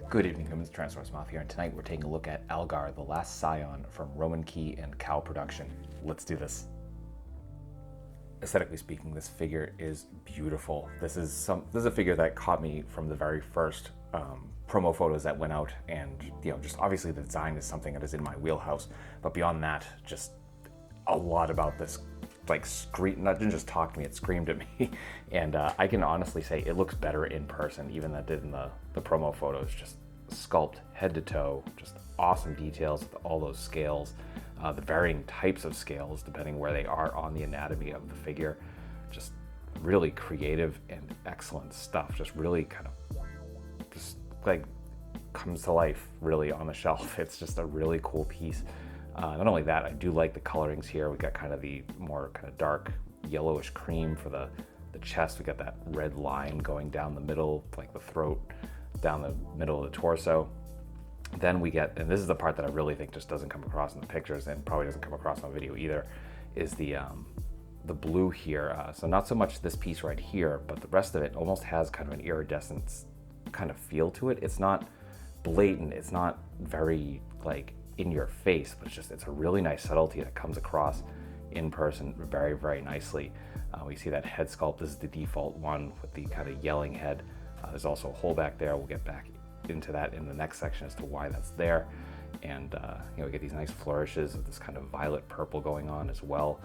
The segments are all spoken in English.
Good evening, humans. Tyrannosaurusmoth here, and tonight we're taking a look at Algar The Last Scion from RomanKey and Cowl Production. Let's do this. Aesthetically speaking, this figure is beautiful. This is a figure that caught me from the very first promo photos that went out, and just obviously the design is something that is in my wheelhouse. But beyond that, just a lot about this didn't just talk to me, it screamed at me. And I can honestly say it looks better in person even than it did in the promo photos. Just sculpt head to toe, just awesome details with all those scales, the varying types of scales depending where they are on the anatomy of the figure. Just really creative and excellent stuff. Just really kind of comes to life really on the shelf. It's just a really cool piece. Not only that, I do like the colorings here. We got kind of the more kind of dark yellowish cream for the chest. We got that red line going down the middle, like the throat, down the middle of the torso. Then we get, and this is the part that I really think just doesn't come across in the pictures and probably doesn't come across on video either, is the blue here. So not so much this piece right here, but the rest of it almost has kind of an iridescence kind of feel to it. It's not blatant. It's not very in your face, but it's a really nice subtlety that comes across in person very, very nicely. We see that head sculpt. This is the default one with the kind of yelling head. There's also a hole back there. We'll get back into that in the next section as to why that's there. And we get these nice flourishes of this kind of violet purple going on as well.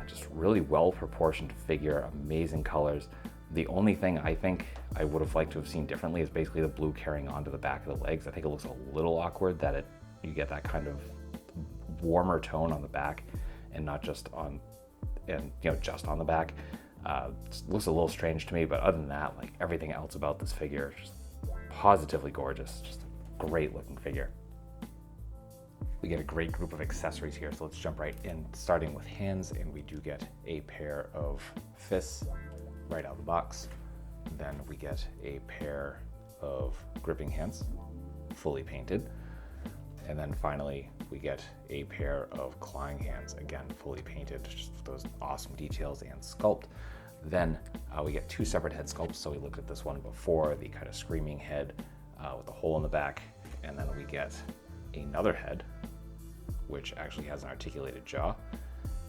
Just really well proportioned figure, amazing colors. The only thing I think I would have liked to have seen differently is basically the blue carrying onto the back of the legs. I think it looks a little awkward that you get that kind of warmer tone on the back and not just on, just on the back. It looks a little strange to me, but other than that, everything else about this figure, just positively gorgeous, just a great looking figure. We get a great group of accessories here, so let's jump right in, starting with hands, and we do get a pair of fists right out of the box. Then we get a pair of gripping hands, fully painted. And then finally, we get a pair of clawing hands, again, fully painted, just those awesome details and sculpt. Then we get two separate head sculpts. So we looked at this one before, the kind of screaming head with a hole in the back. And then we get another head, which actually has an articulated jaw.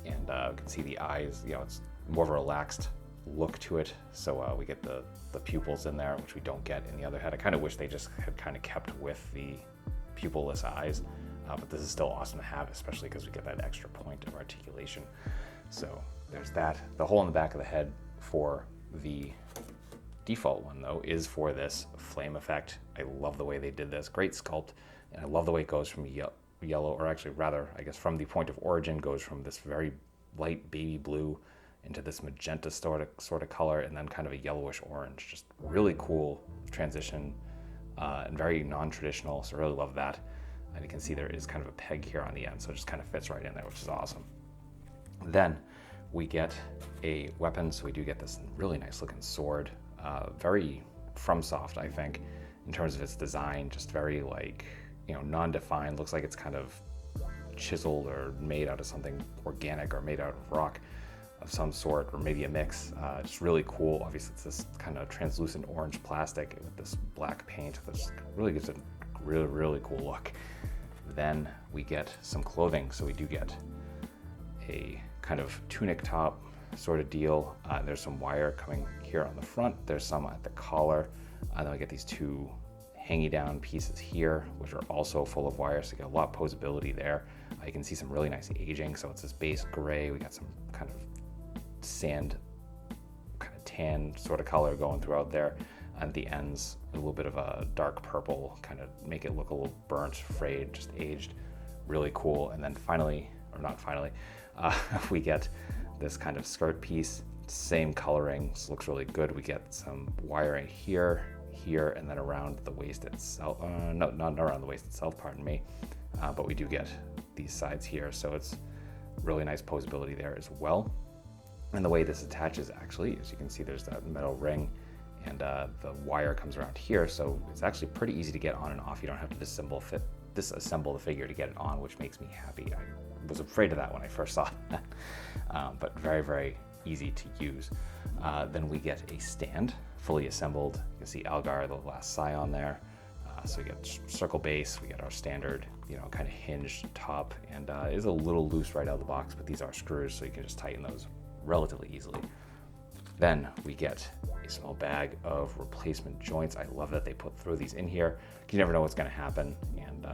And you can see the eyes, it's more of a relaxed look to it. So we get the pupils in there, which we don't get in the other head. I kind of wish they just had kind of kept with the pupilless eyes, but this is still awesome to have, especially because we get that extra point of articulation. So there's that. The hole in the back of the head for the default one, though, is for this flame effect. I love the way they did this. Great sculpt, and I love the way it goes from yellow, or actually rather, I guess from the point of origin, goes from this very light baby blue into this magenta sort of color, and then kind of a yellowish orange. Just really cool transition. And very non-traditional, so I really love that. And you can see there is kind of a peg here on the end, so it just kind of fits right in there, which is awesome. Then we get a weapon, so we do get this really nice looking sword. Very FromSoft, I think, in terms of its design, just very non-defined. Looks like it's kind of chiseled or made out of something organic or made out of rock of some sort, or maybe a mix. Just really cool. Obviously it's this kind of translucent orange plastic with this black paint that just really gives it a really, really cool look. Then we get some clothing. So we do get a kind of tunic top sort of deal. There's some wire coming here on the front. There's some at the collar. And then we get these two hangy down pieces here, which are also full of wire. So you get a lot of posability there. You can see some really nice aging. So it's this base gray. We got some kind of sand, kind of tan sort of color going throughout there, and the ends a little bit of a dark purple, kind of make it look a little burnt, frayed, just aged. Really cool. And then finally, or not finally, we get this kind of skirt piece, same coloring, so looks really good. We get some wiring here, and then around the waist itself. No, not around the waist itself, pardon me, but we do get these sides here, so it's really nice posability there as well. And the way this attaches, actually, as you can see, there's that metal ring, and the wire comes around here, so it's actually pretty easy to get on and off. You don't have to disassemble the figure to get it on, which makes me happy. I was afraid of that when I first saw that, but very, very easy to use. Then we get a stand, fully assembled. You can see Algar The Last Scion there. So we get circle base, we get our standard, you know, kind of hinged top, and it is a little loose right out of the box, but these are screws, so you can just tighten those relatively easily. Then we get a small bag of replacement joints. I love that they put throw these in here. You never know what's going to happen, and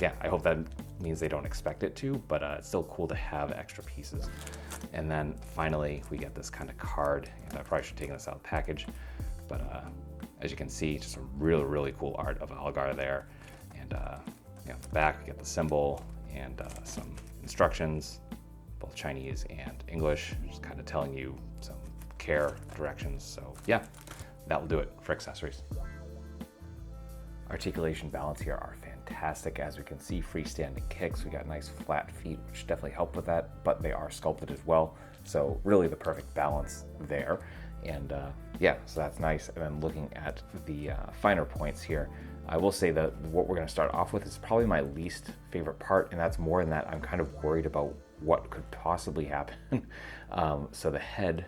yeah, I hope that means they don't expect it to, but it's still cool to have extra pieces. And then finally, we get this kind of card, and I probably should have taken this out of the package, but as you can see, just some really, really cool art of Algar there. And you know, at the back, we get the symbol and some instructions, both Chinese and English, just kind of telling you some care directions. So yeah, that will do it for accessories. Articulation balance here are fantastic. As we can see, freestanding kicks. We got nice flat feet, which definitely help with that, but they are sculpted as well. So really the perfect balance there. And yeah, so that's nice. And then looking at the finer points here, I will say that what we're going to start off with is probably my least favorite part, and that's more in that I'm kind of worried about what could possibly happen. So the head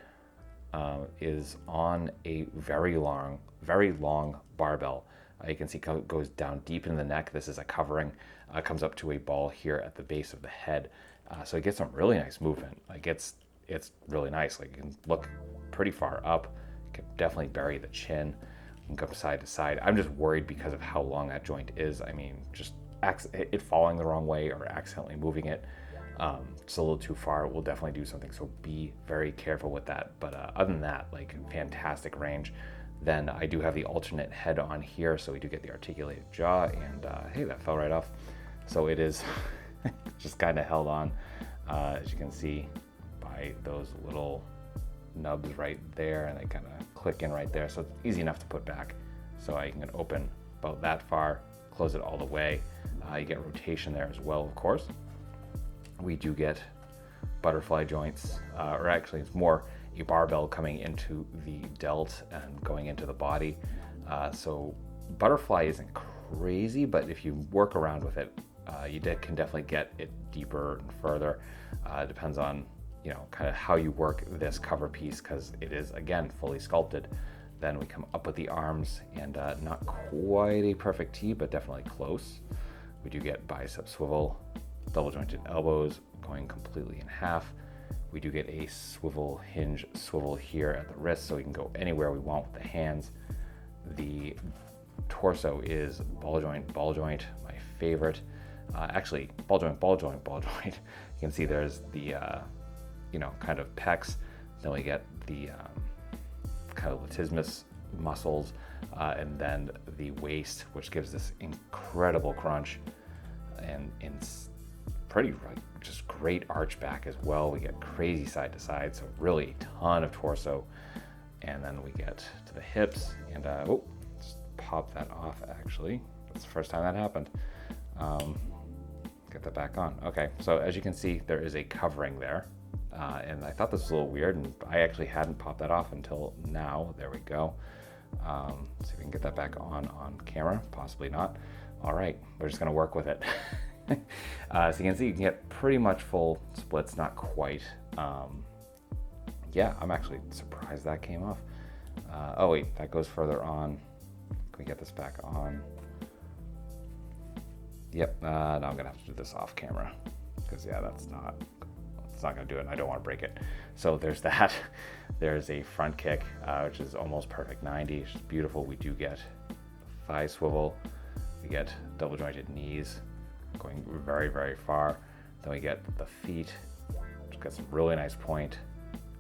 is on a very long barbell. You can see it goes down deep in the neck. This is a covering. Comes up to a ball here at the base of the head. So it gets some really nice movement. Like it's really nice. Like you can look pretty far up. You can definitely bury the chin. You can go side to side. I'm just worried because of how long that joint is. I mean, just it falling the wrong way or accidentally moving it just a little too far will definitely do something. So be very careful with that. But other than that, like fantastic range. Then I do have the alternate head on here, so we do get the articulated jaw, and hey, that fell right off. So it is just kind of held on, as you can see, by those little nubs right there, and they kind of click in right there. So it's easy enough to put back. So I can open about that far, close it all the way. You get rotation there as well, of course. We do get butterfly joints, or actually it's more a barbell coming into the delt and going into the body. So butterfly isn't crazy, but if you work around with it, you can definitely get it deeper and further. It depends on, you know, kind of how you work this cover piece, because it is, again, fully sculpted. Then we come up with the arms, and not quite a perfect T, but definitely close. We do get bicep swivel, double jointed elbows going completely in half. We do get a swivel hinge swivel here at the wrist, so we can go anywhere we want with the hands. The torso is ball joint, my favorite. Actually, ball joint. You can see there's the, you know, kind of pecs. Then we get the kind of latissimus muscles, and then the waist, which gives this incredible crunch and pretty just great arch back as well. We get crazy side to side, so really a ton of torso. And then we get to the hips, and oh, just pop that off actually. That's the first time that happened. Get that back on. Okay, so as you can see, there is a covering there. And I thought this was a little weird, and I actually hadn't popped that off until now. There we go. See if we can get that back on camera, possibly not. All right, we're just gonna work with it. So you can see you can get pretty much full splits, not quite. Yeah, I'm actually surprised that came off. Oh wait, that goes further on. Can we get this back on? Yep, no, I'm gonna have to do this off camera, because yeah, it's not gonna do it, and I don't want to break it. So there's that. There's a front kick, which is almost perfect 90. It's just beautiful. We do get thigh swivel. We get double jointed knees going very, very far. Then we get the feet, which got some really nice point.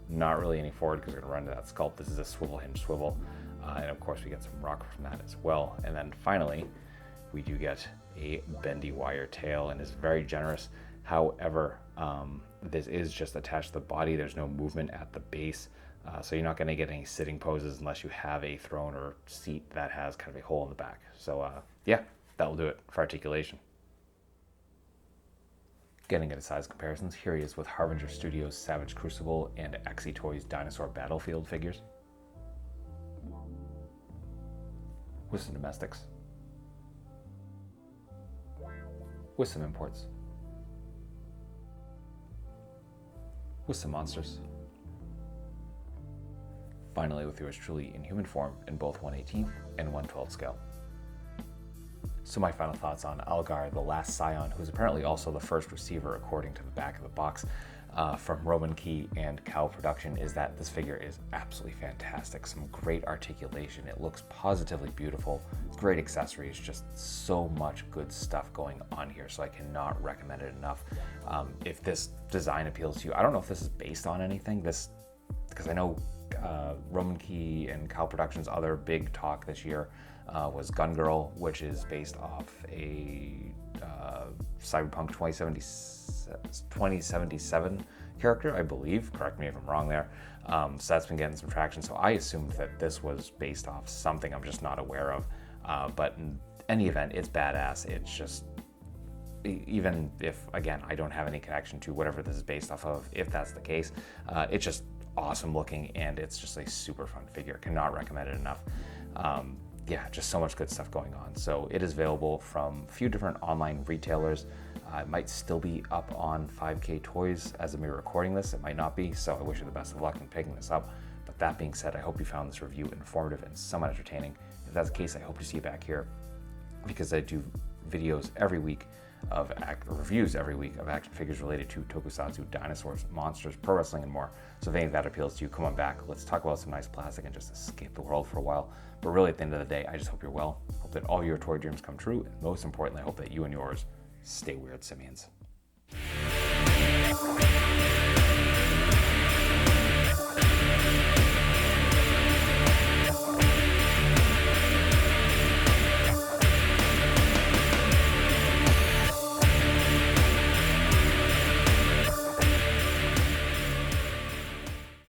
Not really any forward, because we're gonna run to that sculpt. This is a swivel hinge swivel. And of course we get some rock from that as well. And then finally, we do get a bendy wire tail, and is very generous. However, this is just attached to the body. There's no movement at the base. So you're not gonna get any sitting poses unless you have a throne or seat that has kind of a hole in the back. So yeah, that will do it for articulation. Getting into size comparisons, here he is with Harbinger Studios' Savage Crucible and Axie Toys Dinosaur Battlefield figures. With some domestics. With some imports. With some monsters. Finally, with yours truly in human form in both 1/18 and 1/12 scale. So my final thoughts on Algar The Last Scion, who's apparently also the first receiver according to the back of the box from RomanKey and Cowl Production, is that this figure is absolutely fantastic. Some great articulation. It looks positively beautiful. Great accessories, just so much good stuff going on here. So I cannot recommend it enough. If this design appeals to you, I don't know if this is based on anything. Because I know RomanKey and Cowl Production's other big talk this year was Gun Girl, which is based off a Cyberpunk 2077 character, I believe. Correct me if I'm wrong there. So that's been getting some traction. So I assumed that this was based off something I'm just not aware of. But in any event, it's badass. It's just, even if, again, I don't have any connection to whatever this is based off of, if that's the case, it's just awesome looking, and it's just a super fun figure. Cannot recommend it enough. Yeah, just so much good stuff going on. So it is available from a few different online retailers. It might still be up on 5K Toys as of me recording this. It might not be, so I wish you the best of luck in picking this up. But that being said, I hope you found this review informative and somewhat entertaining. If that's the case, I hope to see you back here, because I do videos every week of reviews every week of action figures related to tokusatsu, dinosaurs, monsters, pro wrestling, and more. So if any of that appeals to you, come on back. Let's talk about some nice plastic and just escape the world for a while. But really, at the end of the day, I just hope you're well. Hope that all your toy dreams come true. And most importantly, I hope that you and yours stay weird, simians.